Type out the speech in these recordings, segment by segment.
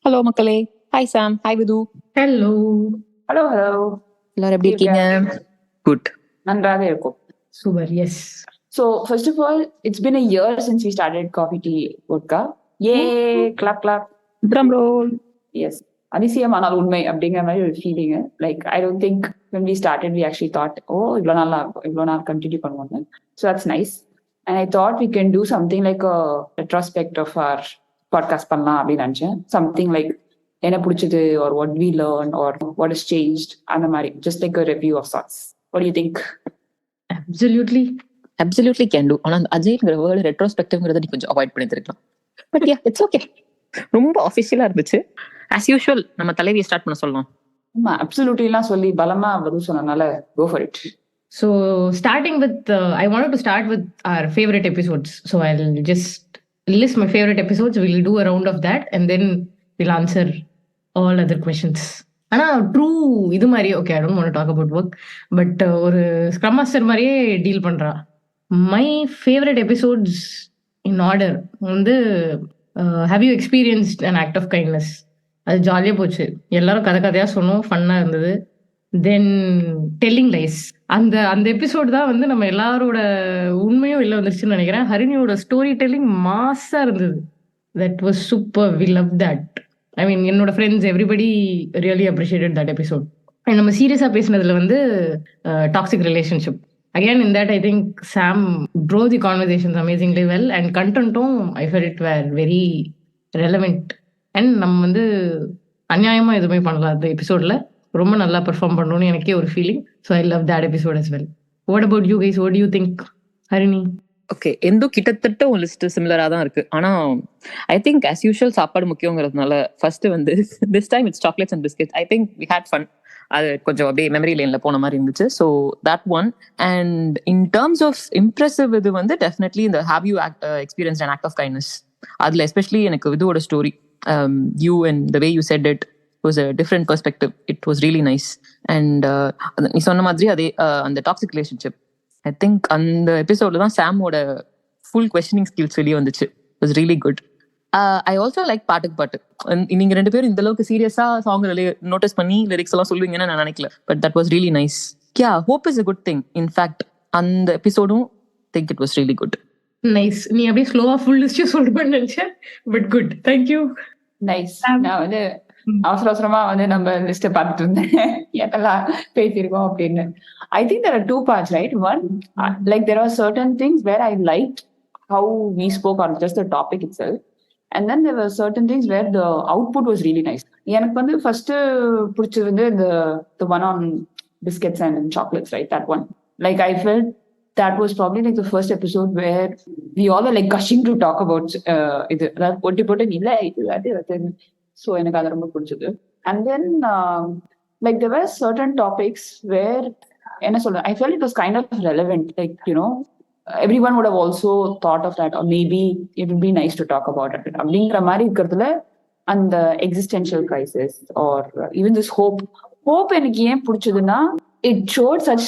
Hello மக்களே. Hi Sam. Hi Vidhu. Hello hello எல்லாரும் எப்படி இருக்கீங்க? குட். நன்றாக இருக்கும். Super. Yes. So first of all, it's been a year since we started Coffee Tea Vodka. Yay! Clap clap. Drum roll. Yes. அதிசயமானால் உண்மை அப்படிங்கிற மாதிரி ஒரு feeling. Like I don't think when we started we actually thought இவ்வளோ நல்லா இருக்கும், இவ்வளோ நாள் continue பண்ணுவாங்க. So that's nice. And I thought we can do something like a retrospect of our podcast பண்ணலாம் அப்படின்னு நினச்சேன். சம்திங் லைக் என்ன பிடிச்சது or what we learned or what has changed அந்த மாதிரி, just like a review of sorts. What do you think? Absolutely can do. ஆனா அஜய்ங்கிற word ரெட்ரோஸ்பெக்டிவ்ங்கிறத நீ கொஞ்சம் அவாய்ட் பண்ணிருக்கலாம். But yeah, it's okay. ரொம்ப அஃபிஷியலா இருந்துச்சு. as usual நம்ம தலைவியை ஸ்டார்ட் பண்ண சொல்லலாம். ஆமா, அப்சல்யூட்லிலாம் சொல்லி பலமா பதில் சொன்னனால go for it. So starting with I wanted to start with our favorite episodes. So I'll just list my favorite episodes. We'll do a round of that and then we'll answer all other questions. ஆனா true இது மாதிரி okay, I don't want to talk about work, but ஒரு scrum master மாதிரியே deal பண்றா. My favourite episodes in order வந்து have you experienced an act of kindness. அது ஜாலியாக போச்சு. எல்லாரும் கதையாக சொன்னோம், ஃபன்னாக இருந்தது. தென் டெல்லிங் லைஸ், அந்த அந்த எபிசோடு தான் வந்து நம்ம எல்லாரோட உண்மையும் இல்லை வந்துருச்சுன்னு நினைக்கிறேன். ஹரிணியோட ஸ்டோரி டெல்லிங் மாஸாக இருந்தது. That was super. We love that. I mean, என்னோட friends everybody really appreciated that episode. And நம்ம சீரியஸாக பேசினதுல வந்து toxic relationship. Again, in that, I think Sam drove the conversations amazingly well, and contentum, I felt it were very relevant. And நம்ம வந்து அநியாயமா எதுவுமே பண்ணல அந்த எபிசோட்ல. ரொம்ப நல்லா பெர்ஃபார்ம் பண்ணணும்னு எனக்கே ஒரு feeling. So I love that episode as well. What about you guys? What do you think, Harini? Okay, எந்தோ கிட்டத்தட்ட ஒரு லிஸ்ட் சிமிலரா தான் இருக்கு. ஆனா ஐ திங்க் as usual சாப்பாடு முக்கியங்கிறதுனால ஃபர்ஸ்ட் வந்து this time it's chocolates and biscuits. I think we had fun. அது கொஞ்சம் அப்படியே மெமரி லைன்ல போன மாதிரி இருந்துச்சு. So that one. And in terms of impressive இது வந்து டெஃபினெட்லி இந்த have you experience an act of kindness. அதுல எஸ்பெஷலி எனக்கு இதுவோட story, you and the way you said it was a different perspective. It was really nice. And நீ சொன்ன மாதிரி அதே அந்த டாக்ஸிக் ரிலேஷன்ஷிப், ஐ திங்க் அந்த எபிசோட்ல தான் சாமோட ஃபுல் கொஸ்டினிங் ஸ்கில்ஸ் வெளியே வந்துச்சு. It was really good. I also like பாட்டுக்கு பாட்டு. நீங்க ரெண்டு பேரும் இந்த அளவுக்கு சீரியஸா சாங் நோட்டீஸ் பண்ணி லிரிக்ஸ் எல்லாம் சொல்லுவீங்கன்னு நான் நினைக்கல. But that was really nice. Ya, hope is a good thing. In fact அந்த எபிசோடும் think it was really good. Nice. நீ அப்படியே ஸ்லோவா ஃபுல் லிஸ்ட் சொல்லுவேன்னு நினைச்சேன். But good, thank you. நைஸ். நான் வந்து அவசரமா வந்து நம்ம லிஸ்ட பார்த்துட்டு இருந்தேன் என்னெல்லாம் பேசியிருக்கோம் அப்படின்னு. I think there are two parts, right? One, like there are certain things where I liked how we spoke on just the topic itself, and then there were certain things where the output was really nice. எனக்கு வந்து first பிடிச்சது வந்து the one on biscuits and chocolates, right? That one, like I felt that was probably like the first episode where we all were like gushing to talk about இது ஒட்டி போட்டு இல்லை இது அது. ஸோ எனக்கு அது ரொம்ப பிடிச்சது. And then like there were certain topics where என்ன சொல்றேன், I felt it was kind of relevant, like you know everyone would have also thought of that, or maybe it would be nice to talk about it அப்படிங்கிற மாதிரி இருக்கிறதுல அந்த existential crisis or even this hope எனக்கு ஏன் பிடிச்சதுன்னா it showed such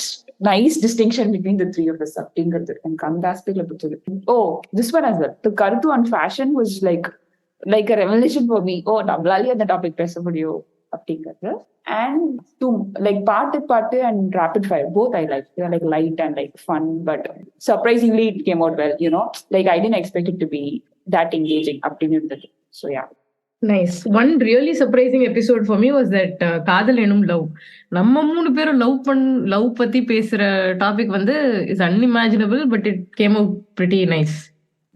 nice distinction between the three of us அப்படிங்கிறது எனக்கு அந்த ஆஸ்பெக்ட்ல பிடிச்சது. This one as well, the கருத்து on fashion was like a revelation for me. நம்மளாலே அந்த டாபிக் பேச முடியும் அப்படிங்கிறது. And to like பாட்டு and rapid fire, both I like. They're like light and like fun, but surprisingly it came out well, you know, like I didn't expect it to be that engaging அப்படிங்கிறது. So yeah, nice. One really surprising episode for me was that காதல் எனும் love. நம்ம மூணு பேரும் love பத்தி பேசுற topic வந்து is unimaginable, but it came out pretty nice.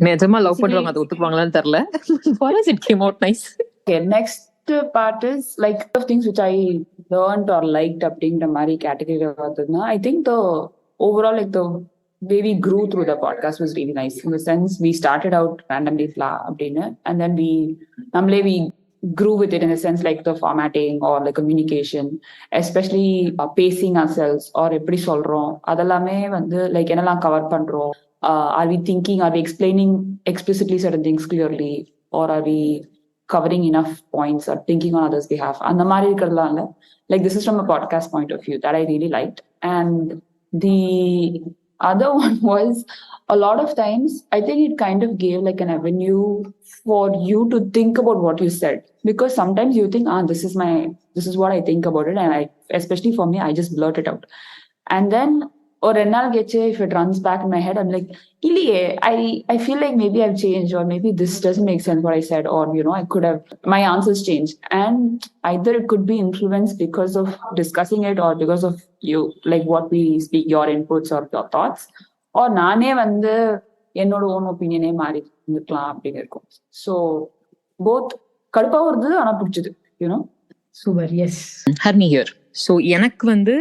நிஜமா லவ் பண்றவங்க அதை ஒத்துக்குவாங்களான்னு தெரியல. For us it came out nice. Okay, next part is like of things which I learned or liked அப்படிங்கிற மாதிரி category பார்த்ததுன்னா, I think the overall like the way we grew through the podcast was really nice, in the sense we started out randomly அப்படின்னு, and then we grew with it in the sense like the formatting or like communication, especially pacing ourselves or எப்படி சொல்றோம் அதெல்லாமே வந்து like என்னெல்லாம் cover பண்றோம். Are we thinking, are we explaining explicitly certain things clearly, or are we covering enough points or thinking on others' behalf? And the mari irukadala, like this is from a podcast point of view that I really liked. And the Other one was a lot of times I think it kind of gave like an avenue for you to think about what you said, because sometimes you think this is what I think about it, and I, especially for me, I just blurt it out. And then or renal geche, if it runs back in my head, I'm like, Iliye, I feel like maybe I've changed, or maybe this doesn't make sense what I said, or I could have, my answers changed. And either it could be influenced because of discussing it, or because of you, like what we speak, your inputs or your thoughts, or நானே வந்து என்னோட own ஒப்பீனியனே மாறி இருக்கலாம் அப்படின்னு இருக்கும். So both கடுப்பாவும் இருந்தது, ஆனா பிடிச்சது, you know. Super, yes. Harni here. So எனக்கு வந்து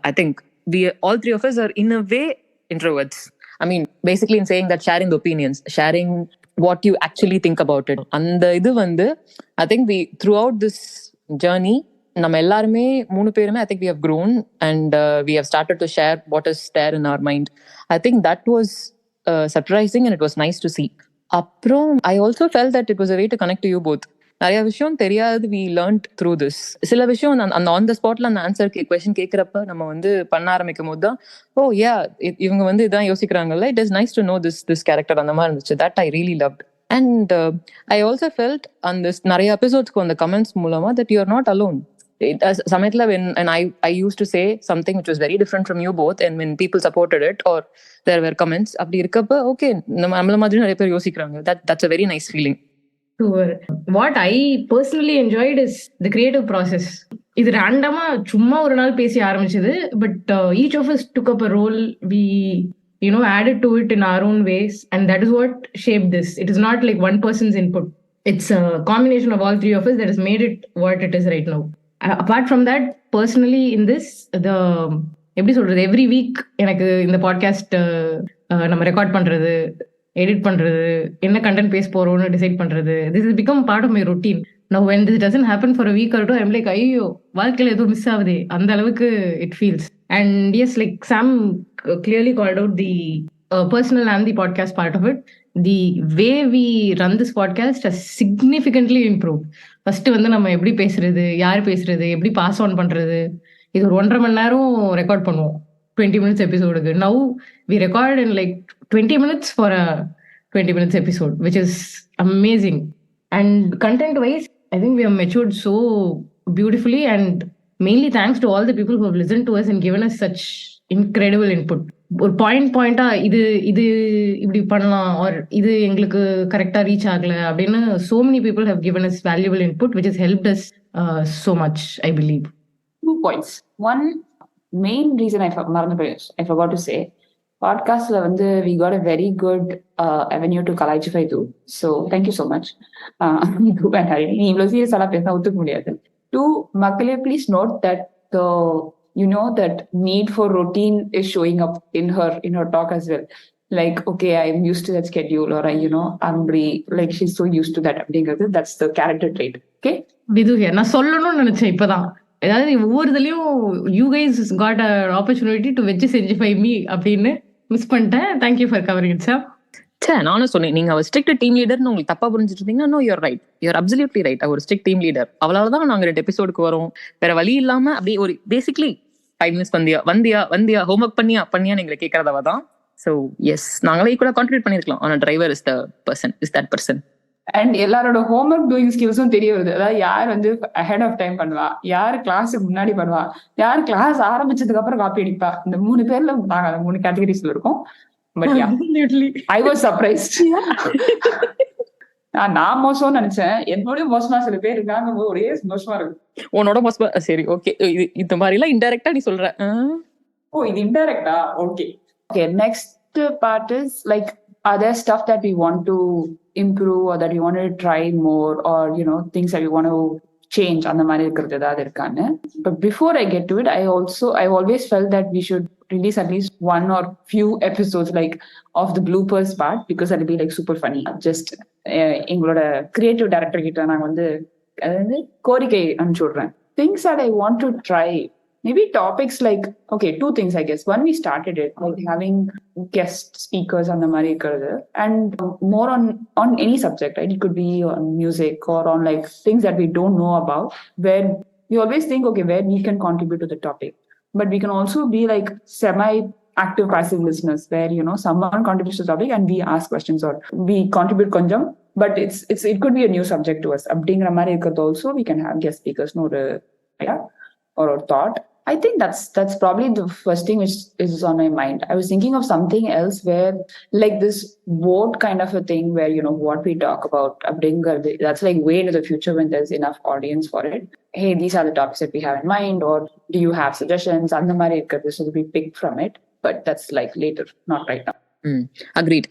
I think we all three of us are in a way introverts. I mean, basically in saying that sharing the opinions, sharing what you actually think about it. அந்த இது வந்து I think we throughout this journey நம்ம எல்லாருமே 3 பேருமே I think we have grown and we have started to share what is there in our mind. I think that was surprising and it was nice to see. அப்புறம் I also felt that it was a way to connect to you both. நிறைய விஷயம் தெரியாது, we learned through this. சில விஷயம் அந்த on the ஸ்பாட்ல அந்த answer question கேட்கறப்ப நம்ம வந்து பண்ண ஆரம்பிக்கும் போது தான் ஓ யா இவங்க வந்து இதான் யோசிக்கிறாங்கல்ல, it is nice to know this character, அந்த மாதிரி இருந்துச்சு. That I really loved. And I also felt அந்த நிறைய எபிசோட்ஸ்க்கு அந்த கமெண்ட்ஸ் மூலமா that you are not alone. சமயத்துல when and I used to say something which was very different from you both, and when people supported it or there were comments, அப்படி இருக்கப்ப okay நம்மள மாதிரி நிறைய பேர் யோசிக்கிறாங்க. That's a very nice feeling. Sure. What I personally enjoyed is the creative process. இது ரேண்டமா சும்மா ஒரு நாள் பேசி ஆரம்பிச்சது, but each of us took up a role. We added to it in our own ways, and that is what shaped this. It is not like one person's input. It's a combination of all three of us that has made it what it is right now. Apart from that, personally in this, எப்படி சொல்றது, every week எனக்கு இந்த podcast நம்ம record பண்றது, edit பண்றது, என்ன content பேச போறோம்னு டிசைட் பண்றது, this has become part of my routine. Now when this doesn't happen for a week or two, I'm like, ஐயோ வாழ்க்கையில ஏதோ மிஸ் ஆகுதே, அந்த அளவுக்கு it feels. And yes, like Sam clearly called out the personal and the podcast part of it. The way we run this podcast has significantly improved. First வந்து நம்ம எப்படி பேசுறது, யார் பேசுறது, எப்படி பாஸ் ஆன் பண்றது, இது ஒரு 1.5 மணி நேரம் ரெக்கார்ட் பண்ணுவோம் 20 minutes எபிசோடுக்கு. Now we record in like 20 minutes for a 20 minutes episode, which is amazing. And content wise, I think we have matured so beautifully, and mainly thanks to all the people who have listened to us and given us such incredible input. ஒரு பாயிண்டா இது இப்படி பண்ணலாம், or இது எங்களுக்கு கரெக்டா reach ஆகல அப்படின்னு so many people have given us valuable input, which has helped us so much, I believe. 2 points. One main reason I forgot to say, பாட்காஸ்ட்ல வந்து we got a very good avenue to கலாய்ச்சிஃபை too. So thank you so much. நீ இவ்வளவு சீரியஸாலாம் பேசினா ஒத்துக்க முடியாது. 2, மக்களே please note that that need for routine is showing up in her talk as well. Like, okay, I'm used to that schedule, or I'm like she's so used to that. That's the character trait. Okay, விது நான் சொல்லணும்னு நினைச்சேன் இப்பதான், ஏதாவது ஒவ்வொருதுலயும் you guys got an opportunity to வெச்சு செஞ்சிஃபை me அப்படின்னு miss பண்ணிட்டேன். Thank you for covering it, sir. நானும் சொன்னேன், நீங்க அவர் ஸ்ட்ரிக்ட் டீம் லீடர்னு உங்களுக்கு தப்பா புரிஞ்சுட்டு இருந்தீங்கன்னா, no you're right, you're absolutely right. அவர் ஸ்ட்ரிக்ட் டீம் லீடர், அவளாலதான் நாங்க 2 எபிசோடுக்கு வரோம். வேற வழி இல்லாம அப்படியே ஒரு பேசிக்லி 5 minutes வந்தியா ஹோம்ஒர்க் பண்ணியா நீங்களை கேட்கறதவா தான். ஸோ எஸ், நாங்களே கூட கான்ட்ரிபியூட் பண்ணிருக்கலாம். ஆனா driver is that person. And எல்லாரோட ஹோம்ஒர்க் டூயிங் ஸ்கில்ஸும் தெரிய வருது. அதாவது யார் வந்து அஹெட் ஆஃப் டைம் பண்ணுவா, யார் கிளாஸுக்கு முன்னாடி பண்ணுவா, யார் கிளாஸ் ஆரம்பிச்சதுக்கு அப்புறம் காப்பி அடிப்பா. இந்த 3 பேர்ல நாங்க 3 கேட்டகரிஸ்ல இருக்கோம். But I was surprised. நான் மோசம்னு நினைச்சேன், என்னோட மோசமா சில பேர் இருக்காங்க, ஒரே சந்தோஷமா இருக்கு. உன்னோட மோசமா? சரி, ஓகே. இந்த மாதிரி எல்லாம் இன்டைரக்டா நீ சொல்ற. ஓ, இது இன்டைரக்டா? Okay. Next part is like, are there stuff that we want to improve, or that we want to try more, or things that we want to change, அந்த மாதிரி இருக்கிறது ஏதாவது இருக்கான்னு. But before I get to it, I always felt that we should release at least 1 or few episodes like of the bloopers part, because that'll be like super funny. Just எங்களோட creative director கிட்ட நான் வந்து கோரிக்கை அனுப்பிச்சு விடுறேன். Things that I want to try, maybe topics like, okay, 2 things I guess. One, we started it like having guest speakers on the mari irukkiradhu, and more on any subject, right? It could be on music or on like things that we don't know about, where we always think, okay, where we can contribute to the topic, but we can also be like semi active passive listeners where someone contributes to the topic and we ask questions or we contribute konjam, but it could be a new subject to us. அப்படிங்கிற மாதிரி இருக்கிறது also we can have guest speakers ஒரு idea or a thought. I think that's probably the first thing which is on my mind. I was thinking of something else where like this vote kind of a thing where what we talk about that's like way into the future when there's enough audience for it. Hey, these are the topics that we have in mind, or do you have suggestions? And the mari irukadhu, so we pick from it, but that's like later, not right now. Agreed.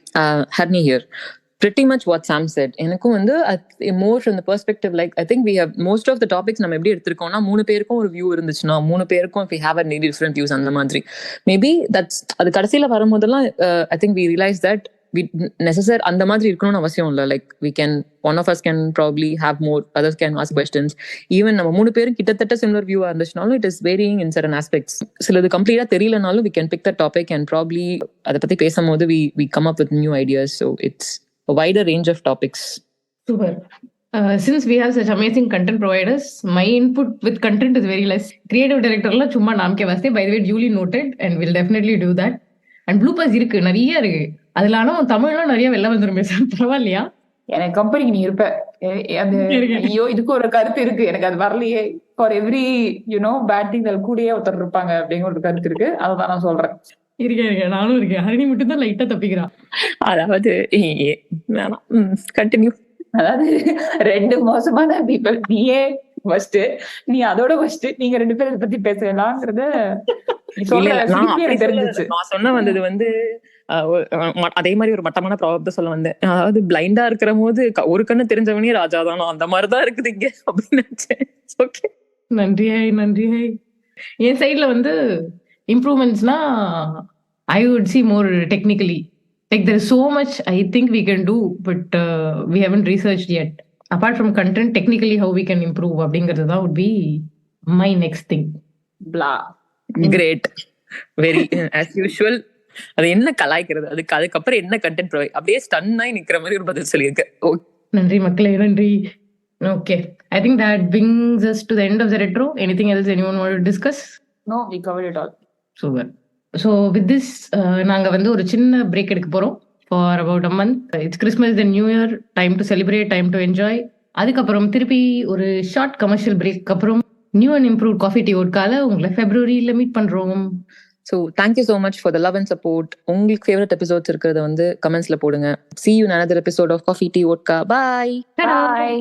Harni here. Pretty much what Sam said. எனக்கும் வந்து more from the perspective, like I think we have most of the topics நம்ம எப்படி எடுத்திருக்கோம்னா 3 பேருக்கும் ஒரு view இருந்துச்சுன்னா 3 பேருக்கும் if we have a different views அந்த மாதிரி மேபி அது கடைசியில வரும்போதெல்லாம் I think we realize that we necessary அந்த மாதிரி இருக்கணும்னு அவசியம் இல்லை. like we can, one of us can probably have more, others can ask questions. even நம்ம 3 பேரும் கிட்டத்தட்ட similar view இருந்துச்சுனாலும் it is varying in certain aspects. சிலது கம்ப்ளீட்டா தெரியலனாலும் we can pick the topic and probably அதை பத்தி பேசும்போது we come up with new ideas. So it's a wider range of topics. Super. Since we have such amazing content providers, my input with content is very less. Creative director la chumma naam ke vaste, by the way, duly noted, and we'll definitely do that. And bloopers irukku nariya irukku, adula ana தமிழ்ல நிறைய வெல்ல வந்துரும் பேச பரவாயில்லையா? எனக்கு கம்பெனிக்கு நீ இருப்ப அது ஐயோ இதுக்கு ஒரு கருத்து இருக்கு, எனக்கு அது வரலையே, ஃபார் எவ்ரி பேட் திங் அதில் கூடயே ஒருத்தர் இருப்பாங்க அப்படிங்கிற ஒரு கருத்து இருக்கு, அதான் நான் சொல்றேன். இருக்கேன் நானும் இருக்கேன். ஹரிணி மட்டும் தான் லைட்டா தப்பிக்கிறான். அதாவது கண்டினியூ. அதாவது 2 மோசமான பீப்பிள், நீயே ஃபர்ஸ்ட், நீ அதோட ஃபர்ஸ்ட், நீங்க 2 பேரும் இதை பத்தி பேசலாம்ங்கறத நான் சொன்ன வந்தது வந்து அதே மாதிரி ஒரு மட்டமான ப்ராப்ளத்தை சொல்ல வந்தேன். அதாவது பிளைண்டா இருக்கிற போது ஒரு கண்ணு தெரிஞ்சவனே ராஜா தானோ அந்த மாதிரிதான் இருக்குது இங்க அப்படின்னு நினைச்சேன். ஓகே, நன்றி. என் சைட்ல வந்து improvements-na I would see more technically. Like there is so much I think we can do, but we haven't researched yet. Apart from content, technically how we can improve அப்படிங்கிறது would be my next thing. Blah. Great. Very as usual. அது என்ன கலாய்க்கிறது, அதுக்கப்புறம் என்ன content provide, அப்படியே stun ஆகி நிக்கிற மாதிரி ஒரு பதில் சொல்லியிருக்கேன். நன்றி மக்களே, நன்றி. Okay, I think that brings us to the end of the retro. Anything else anyone want to discuss? No, we covered it all. Super. So with this, நாங்க வந்து ஒரு சின்ன பிரேக் எடுக்க போறோம் for about a month. It's Christmas, then New Year, time to celebrate, time to enjoy. அதுக்கப்புறம் திருப்பி ஒரு short commercial break அப்புறம் new and improve coffee tea வோட்கால உங்களை ஃபெப்ரவரியில மீட் பண்றோம். So thank you so much for the love and support. உங்களுக்கு favourite episodes இருக்கிறத வந்து கமெண்ட்ஸ்ல போடுங்க. See you in another episode of Coffee Tea Vodka. Bye. Bye.